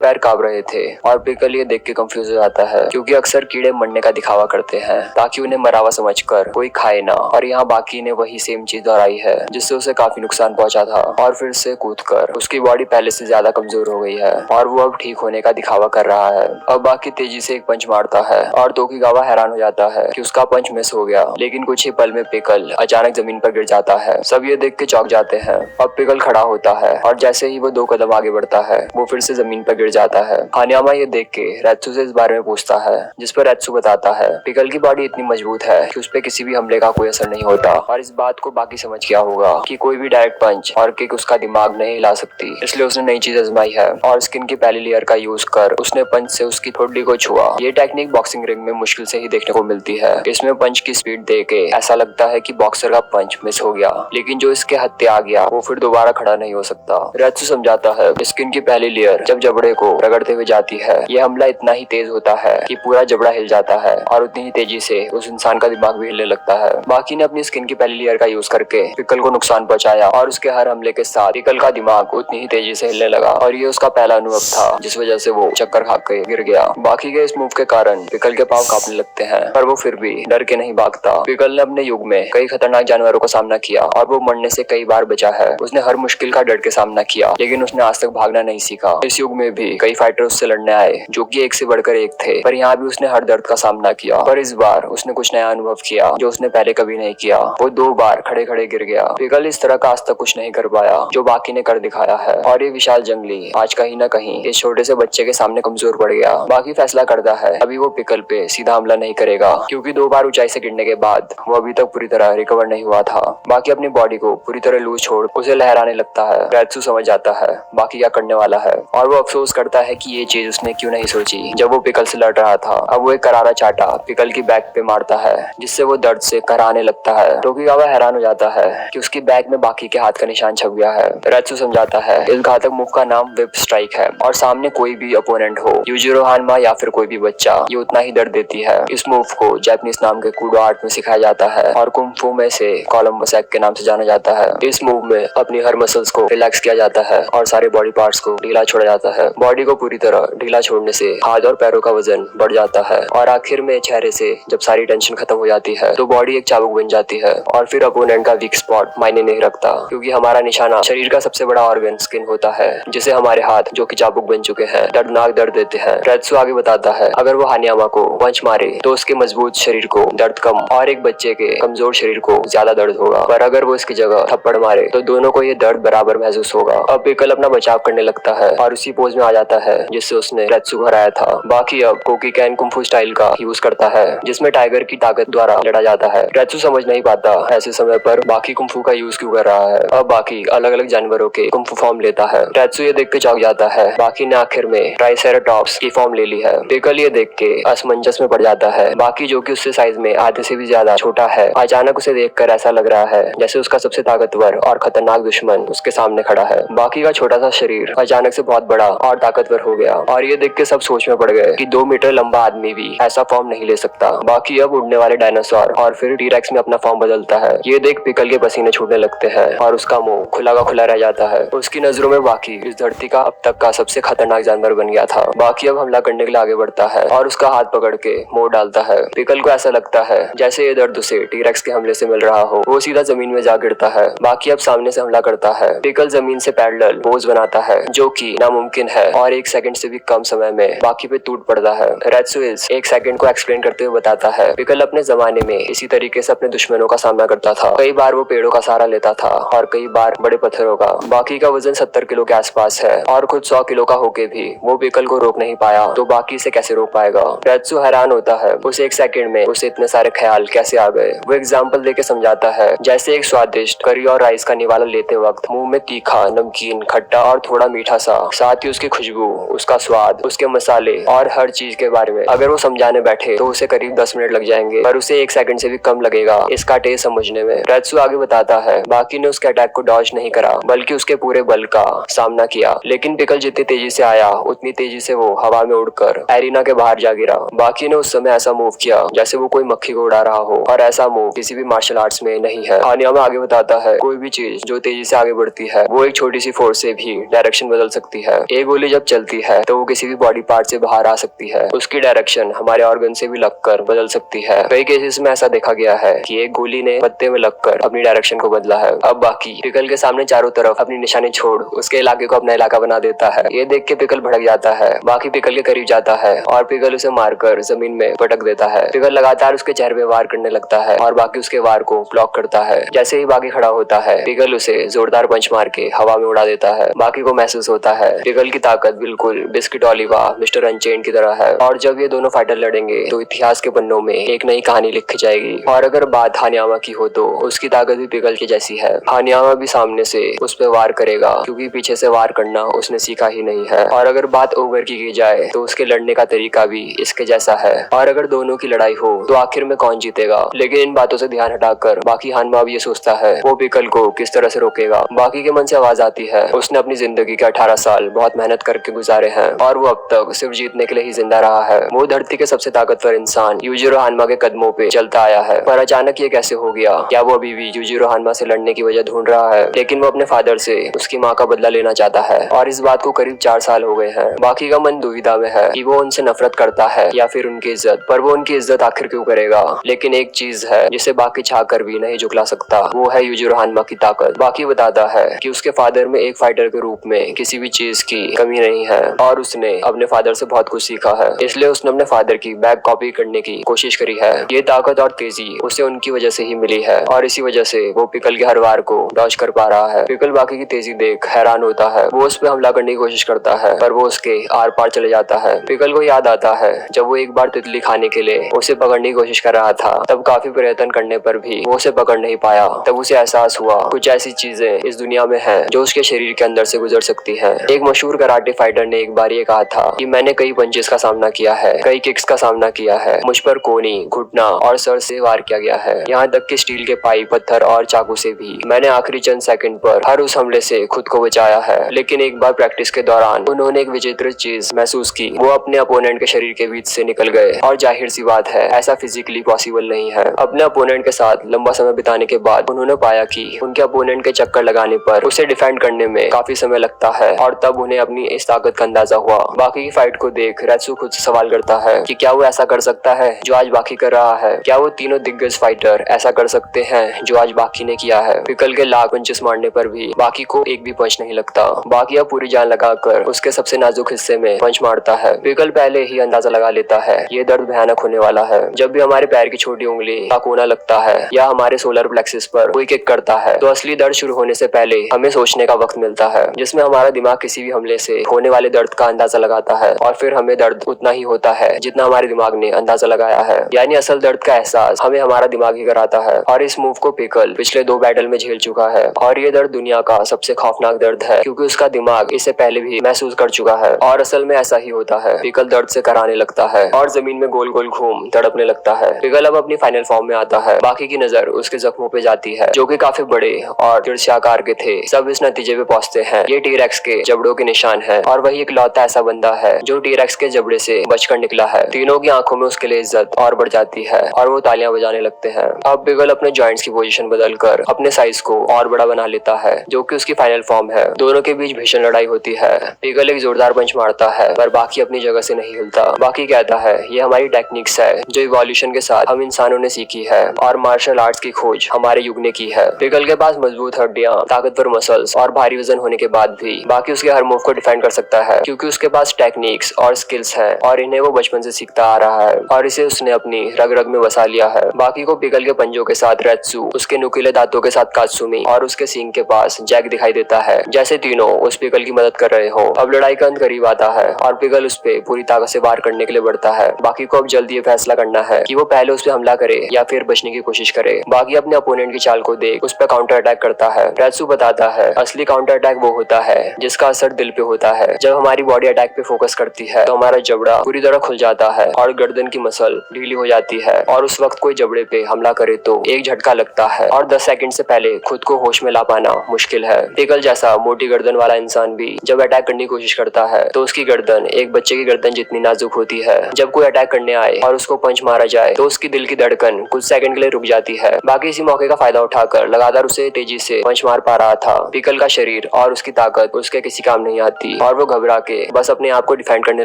पैर कांप रहे थे और पिकल ये देख के कंफ्यूज हो जाता है क्योंकि अक्सर कीड़े मरने का दिखावा करते हैं ताकि उन्हें मरावा समझकर कोई खाए ना। और यहाँ बाकी ने वही सेम चीज दोहराई है जिससे उसे काफी नुकसान पहुंचा था और फिर से कूदकर उसकी बॉडी पहले से ज्यादा कमजोर हो गई है और वो अब ठीक होने का दिखावा कर रहा है। अब बाकी तेजी से एक पंच मारता है और तोकीगावा हैरान हो जाता है कि उसका पंच मिस हो गया, लेकिन कुछ ही पल में पिकल अचानक जमीन पर गिर जाता है। सब ये देख के चौंक जाते हैं। अब पिकल खड़ा होता है और जैसे ही वो 2 कदम आगे बढ़ता है वो फिर से जमीन पर गिर जाता है। हानियामा ये देख के रेत्सु से इस बारे में पूछता है, जिस पर रेत्सु बताता है पिकल की बॉडी इतनी मजबूत है कि उस पर किसी भी हमले का कोई असर नहीं होता और इस बात को बाकी समझ गया होगा कि कोई भी डायरेक्ट पंच और किक उसका दिमाग नहीं हिला सकती, इसलिए उसने नई चीज आजमाई है और स्किन की पहली लेयर का यूज कर उसने पंच से उसकी ठोडी को छुआ। ये टेक्निक बॉक्सिंग रिंग में मुश्किल से ही देखने को मिलती है। इसमें पंच की स्पीड देके ऐसा लगता है कि बॉक्सर का पंच मिस हो गया, लेकिन जो इसके हत्थे आ गया वो फिर दोबारा खड़ा नहीं हो सकता। रेत्सु समझाता है स्किन की पहली लेयर जब जबड़े को रगड़ते हुए जाती है ये हमला इतना ही तेज होता है कि पूरा जबड़ा हिल जाता है और उतनी ही तेजी से उस इंसान का दिमाग भी हिलने लगता है। बाकी ने अपनी स्किन की पहली लेयर का यूज करके पिकल को नुकसान पहुंचाया और उसके हर हमले के साथ पिकल का दिमाग उतनी ही तेजी से हिलने लगा और ये उसका पहला अनुभव था जिस वजह से वो चक्कर खा के गिर गया। बाकी के इस मूव के कारण पिकल के पांव कांपने लगते हैं पर वो फिर भी डर के नहीं भागता। पिकल ने अपने युग में कई खतरनाक जानवरों का सामना किया और वो मरने से कई बार बचा है। उसने हर मुश्किल का डट के सामना किया, लेकिन उसने आज तक भागना नहीं सीखा। इस युग में भी कई फाइटर उससे लड़ने आए जो कि एक से बढ़कर एक थे, पर यहाँ भी उसने हर दर्द का सामना किया। पर इस बार उसने कुछ नया अनुभव किया जो उसने पहले कभी नहीं किया। वो 2 बार खड़े खड़े गिर गया। पिकल इस तरह का आज तक कुछ नहीं कर पाया जो बाकी ने कर दिखाया है और ये विशाल जंगली आज कहीं न कहीं इस छोटे से बच्चे के सामने कमजोर पड़ गया। बाकी फैसला करता है अभी वो पिकल पे सीधा हमला नहीं करेगा क्योंकि 2 बार ऊंचाई से गिरने के बाद वो अभी तक पूरी तरह रिकवर नहीं हुआ था। बाकी अपनी बॉडी को पूरी तरह लूज छोड़ उसे लहराने लगता है। रेत्सु समझ जाता है बाकी क्या करने वाला है और वो अफसोस करता है कि ये चीज उसने क्यों नहीं सोची जब वो पिकल से लड़ रहा था। अब वो एक करारा चाटा पिकल की बैक पे मारता है जिससे वो दर्द से कराने लगता है। तोकीगावा हैरान हो जाता है कि उसकी बैक में बाकी के हाथ का निशान छप गया है। रेत्सु समझाता है इस घातक मूव का नाम व्हिप स्ट्राइक है और सामने कोई भी अपोनेंट हो यूजिरो हानमा या फिर कोई भी बच्चा ये उतना ही दर्द देती है। इस मूव को जापानीज नाम के कूडो आर्ट में सिखाया जाता है और कुंग-फू में से कोलंबस एक्ट के नाम से जाना जाता है। इस मूव में अपनी हर मसल्स को रिलैक्स किया जाता है और सारे बॉडी पार्ट्स को ढीला छोड़ा जाता है। बॉडी को पूरी तरह ढीला छोड़ने से हाथ और पैरों का वजन बढ़ जाता है और आखिर में चेहरे से जब सारी टेंशन खत्म हो जाती है तो बॉडी एक चाबुक बन जाती है और फिर अपोनेंट का वीक स्पॉट मायने नहीं रखता क्योंकि हमारा निशाना शरीर का सबसे बड़ा ऑर्गन स्किन होता है जिसे हमारे हाथ जो कि चाबुक बन चुके हैं दर्दनाक दर्द देते हैं। रेत्सु आगे बताता है अगर वो हानियामा को पंच मारे तो उसके मजबूत शरीर को दर्द कम और एक बच्चे के कमजोर शरीर को ज्यादा दर्द होगा, पर अगर वो इसकी जगह थप्पड़ मारे तो दोनों को ये दर्द बराबर महसूस होगा। अब पिकल अपना बचाव करने लगता है और उसी पोज में आ जाता है जिससे उसने रेत्सु को हराया था। बाकी अब कोकीकैन कुंफू स्टाइल का यूज करता है जिसमें टाइगर की ताकत द्वारा लड़ा जाता है। रेत्सु समझ नहीं पाता ऐसे समय पर बाकी कुंफू का यूज क्यों कर रहा है। अब बाकी अलग अलग जानवरों के कुंफू फॉर्म लेता है। रेत्सु ये देख के चौंक जाता है बाकी ने आखिर में ट्राइसेराटॉप्स की फॉर्म ले ली है। पिकल ये देख के असमंजस में पड़ जाता है। बाकी जो कि उससे साइज में आधे से भी ज्यादा छोटा है अचानक उसे देखकर ऐसा लग रहा है जैसे उसका सबसे ताकतवर और खतरनाक दुश्मन उसके सामने खड़ा है। बाकी का छोटा सा शरीर अचानक से बहुत बड़ा और ताकतवर हो गया और ये देख के सब सोच में पड़ गए कि 2 मीटर लंबा आदमी भी ऐसा फॉर्म नहीं ले सकता। बाकी अब उड़ने वाले डायनासोर और फिर टी-रेक्स में अपना फॉर्म बदलता है। ये देख पिकल के पसीने छूटने लगते हैं और उसका मुंह खुला का खुला रह जाता है। उसकी नजरों में बाकी इस धरती का अब तक का सबसे खतरनाक जानवर बन गया था। बाकी अब हमला करने के लिए आगे बढ़ता है और उसका हाथ पकड़ के मोड़ डालता है। पिकल को ऐसा लगता है जैसे ये दर्द उसे टी-रेक्स के हमले से मिल रहा हो। वो सीधा जमीन में जा गिरता है। बाकी अब सामने से हमला करता है। पिकल जमीन से पैरेलल पोज बनाता है जो कि नामुमकिन है और 1 सेकंड से भी कम समय में बाकी पे टूट पड़ता है। रेत्सु 1 सेकंड को एक्सप्लेन करते हुए बताता है पिकल अपने जमाने में इसी तरीके से अपने दुश्मनों का सामना करता था। कई बार वो पेड़ों का सहारा लेता था और कई बार बड़े पत्थरों का। बाकी का वजन 70 किलो के आसपास है और खुद 100 किलो का होके भी वो पिकल को रोक नहीं पाया तो बाकी से कैसे रोक पाएगा। रेत्सु हैरान होता है उस 1 सेकंड में उसे इतने सारे ख्याल कैसे आ गए। वो एग्जाम्पल देके समझाता है जैसे एक स्वादिष्ट करी और राइस का निवाला लेते वक्त मुंह में तीखा, नमकीन, खट्टा और थोड़ा मीठा सा, साथ ही उसकी खुशबू, उसका स्वाद, उसके मसाले और हर चीज के बारे में अगर वो समझाने बैठे तो उसे करीब 10 मिनट लग जाएंगे, पर उसे 1 सेकंड से भी कम लगेगा इसका टेस्ट समझने में। रेत्सु आगे बताता है बाकी ने उसके अटैक को डॉज नहीं करा बल्कि उसके पूरे बल का सामना किया, लेकिन पिकल जितनी तेजी से आया उतनी तेजी से वो हवा में उड़कर एरिना के बाहर जा गिरा। बाकी ने उस समय ऐसा मूव किया जैसे वो कोई मक्खी को उड़ा रहा हो और ऐसा मूव किसी भी मार्शल आर्ट्स में नहीं है। हानियामा आगे बताता है कोई भी चीज जो तेजी से आगे बढ़ती है वो एक छोटी सी फोर्स से भी डायरेक्शन बदल सकती है। एक गोली जब चलती है तो वो किसी भी बॉडी पार्ट से बाहर आ सकती है। उसकी डायरेक्शन हमारे ऑर्गन से भी लगकर बदल सकती है। कई केसेस में ऐसा देखा गया है कि एक गोली ने पत्ते में लगकर अपनी डायरेक्शन को बदला है। अब बाकी पिकल के सामने चारों तरफ अपनी निशानी छोड़ उसके इलाके को अपना इलाका बना देता है। ये देख के पिकल भड़क जाता है। बाकी पिकल के करीब जाता है और पिकल उसे मारकर जमीन में पटक देता है। पिकल लगातार उसके चेहरे पे वार करने लगता है और बाकी उसके वार को ब्लॉक करता है। जैसे ही बाकी खड़ा होता है पिकल उसे जोरदार पंच मार के हवा में उड़ा देता है। बाकी को महसूस होता है पिकल की ताकत बिल्कुल बिस्किट ओलिवा मिस्टर अनचेन की तरह है और जब ये दोनों फाइटर लड़ेंगे तो इतिहास के पन्नों में एक नई कहानी लिखी जाएगी। और अगर बात हानियामा की हो तो उसकी ताकत भी पिकल की जैसी है। हानियामा भी सामने से उस पर वार करेगा क्योंकि पीछे से वार करना उसने सीखा ही नहीं है। और अगर बात ओवर की जाए तो उसके लड़ने का तरीका भी इसके जैसा है। और अगर दोनों की लड़ाई हो तो आखिर में कौन जीतेगा। लेकिन इन बातों से ध्यान हटाकर बाकी हानियामा भी ये सोचता है वो पिकल को किस तरह से रोकेगा। बाकी के मन से आवाज आती है उसने अपनी जिंदगी के 18 साल बहुत मेहनत करके गुजारे हैं और वो अब तक सिर्फ जीतने के लिए ही जिंदा रहा है। वो धरती के सबसे ताकतवर इंसान यूजिरो हानमा के कदमों पे चलता आया है। पर अचानक ये कैसे हो गया। क्या वो अभी भी यूजिरो हानमा से लड़ने की वजह ढूंढ रहा है। लेकिन वो अपने फादर से उसकी माँ का बदला लेना चाहता है और इस बात को करीब 4 साल हो गए हैं। बाकी का मन दुविधा में है कि वो उनसे नफरत करता है या फिर उनकी इज्जत। पर वो उनकी इज्जत आखिर क्यों करेगा। लेकिन एक चीज है जिसे बाकी चाह कर भी नहीं झुकला सकता, वो है यूजिरो हानमा की ताकत। बाकी बताता है कि उसके फादर में एक फाइटर के रूप में किसी भी चीज की कमी नहीं है और उसने अपने फादर से बहुत कुछ सीखा है। इसलिए उसने अपने फादर की बैक कॉपी करने की कोशिश करी है। ये ताकत और तेजी उसे उनकी वजह से ही मिली है और इसी वजह से वो पिकल के हर वार को डॉज कर पा रहा है। पिकल बाकी की तेजी देख हैरान होता है। वो उस पर हमला करने की कोशिश करता है पर वो उसके आर पार चले जाता है। पिकल को याद आता है जब वो एक बार तितली खाने के लिए उसे पकड़ने की कोशिश कर रहा था। तब काफी प्रयत्न करने पर भी वो उसे पकड़ नहीं पाया। तब उसे एहसास हुआ कुछ ऐसी चीजें इस दुनिया में है जो उसके शरीर के अंदर से गुजर सकती है। एक मशहूर कराटे फाइटर ने एक बार ये कहा था कि मैंने कई पंचेस का सामना किया है, कई किक्स का सामना किया है। मुझ पर कोनी, घुटना और सर से वार किया गया है, यहाँ तक कि स्टील के पाइप, पत्थर और चाकू से भी। मैंने आखिरी चंद सेकंड पर हर उस हमले से खुद को बचाया है। लेकिन एक बार प्रैक्टिस के दौरान उन्होंने एक विचित्र चीज महसूस की। वो अपने अपोनेंट के शरीर के बीच से निकल गए और जाहिर सी बात है ऐसा फिजिकली पॉसिबल नहीं है। अपने अपोनेंट के साथ लंबा समय बिताने के बाद उन्होंने पाया कि उनके अपोनेंट के चक्कर लगाने पर उसे डिफेंड करने में काफी समय लगता है और तब उन्हें अपनी इस ताकत का अंदाजा हुआ। बाकी की फाइट को देख रेत्सु खुद से सवाल करता है कि क्या वो ऐसा कर सकता है जो आज बाकी कर रहा है। क्या वो तीनों दिग्गज फाइटर ऐसा कर सकते हैं जो आज बाकी ने किया है। पिकल के लाख पंचेस मारने पर भी बाकी को एक भी पंच नहीं लगता। बाकी अब पूरी जान लगाकर उसके सबसे नाजुक हिस्से में पंच मारता है। पिकल पहले ही अंदाजा लगा लेता है ये दर्द भयानक होने वाला है। जब भी हमारे पैर की छोटी उंगली का कोना लगता है या हमारे सोलर प्लेक्सिस पर कोई किक करता है तो असली दर्द शुरू होने से पहले हमें सोचने का वक्त मिलता है, जिसमें हमारा दिमाग किसी भी हमले से होने वाले दर्द का अंदाजा लगाता है और फिर हमें दर्द उतना ही होता है जितना हमारे दिमाग ने अंदाजा लगाया है। यानी असल दर्द का एहसास हमें हमारा दिमाग ही कराता है। और इस मूव को पिकल पिछले 2 बैटल में झेल चुका है और ये दर्द दुनिया का सबसे खौफनाक दर्द है क्योंकि उसका दिमाग इसे पहले भी महसूस कर चुका है। और असल में ऐसा ही होता है। पिकल दर्द से कराने लगता है और जमीन में गोल गोल घूम तड़पने लगता है। पिकल अब अपनी फाइनल फॉर्म में आता है। बाकी की नजर उसके जख्मों पे जाती है जो कि काफी बड़े और तिरछाकार के थे। सब इस नतीजे पे पहुंचते हैं ये टी-रेक्स के जबड़ों के निशान है और वही इकलौता ऐसा बंदा है जो टी-रेक्स के जबड़े से बचकर निकला है। तीनों की आंखों में उसके लिए इज्जत और बढ़ जाती है और वो तालियां बजाने लगते हैं। अब पिकल अपने जॉइंट्स की पोजीशन बदलकर अपने साइज को और बड़ा बना लेता है जो कि उसकी फाइनल फॉर्म है। दोनों के बीच भीषण लड़ाई होती है। पिकल एक जोरदार पंच मारता है पर बाकी अपनी जगह से नहीं हिलता। बाकी कहता है ये हमारी टेक्निक्स है जो इवोल्यूशन के साथ हम इंसानों ने सीखी है और मार्शल आर्ट्स की खोज हमारे युग ने की है। पिकल के पास मजबूत हड्डियां, ताकतवर मसल्स और भारी वजन होने के बाद भी बाकी उसके हर मूव को डिफेंड कर सकता है क्योंकि उसके पास टेक्निक्स और स्किल्स हैं और इन्हें वो बचपन से सीखता आ रहा है और इसे उसने अपनी रग रग में बसा लिया है। बाकी को पिकल के पंजों के साथ रेत्सु, उसके नुकीले दांतों के साथ कात्सुमी और उसके सींग के पास जैक दिखाई देता है, जैसे तीनों उस पिकल की मदद कर रहे हो। अब लड़ाई का अंत करीब आता है और पिकल उस पे पूरी ताकत से वार करने के लिए बढ़ता है। बाकी को अब जल्दी ये फैसला करना है कि वो पहले उस पे हमला करे या फिर बचने की कोशिश करे। बाकी अपने अपोनेंट की चाल को देख उस पर काउंटर अटैक करता है। रेत्सु बताता है असली काउंटर अटैक वो होता है जिसका असर दिल पे होता है। जब हमारी बॉडी अटैक पे फोकस करती है तो हमारा जबड़ा पूरी तरह खुल जाता है और गर्दन की मसल ढीली हो जाती है और उस वक्त कोई जबड़े पे हमला करे तो एक झटका लगता है और 10 सेकंड से पहले खुद को होश में ला पाना मुश्किल है। पिकल जैसा मोटी गर्दन वाला इंसान भी जब अटैक करने की कोशिश करता है तो उसकी गर्दन एक बच्चे की गर्दन जितनी नाजुक होती है। जब कोई अटैक करने आए और उसको पंच मारा जाए तो उसकी दिल की धड़कन कुछ सेकंड के लिए रुक जाती है। बाकी इसी मौके का फायदा उठाकर लगातार उसे तेजी से पंच मार पा रहा था। पिकल का शरीर और उसकी ताकत उसके किसी काम नहीं आती और वो घबरा के बस अपने आप को डिफेंड करने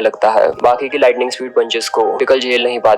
लगता है। बाकी की लाइटनिंग स्पीड पंचेस को पिकल झेल नहीं पाता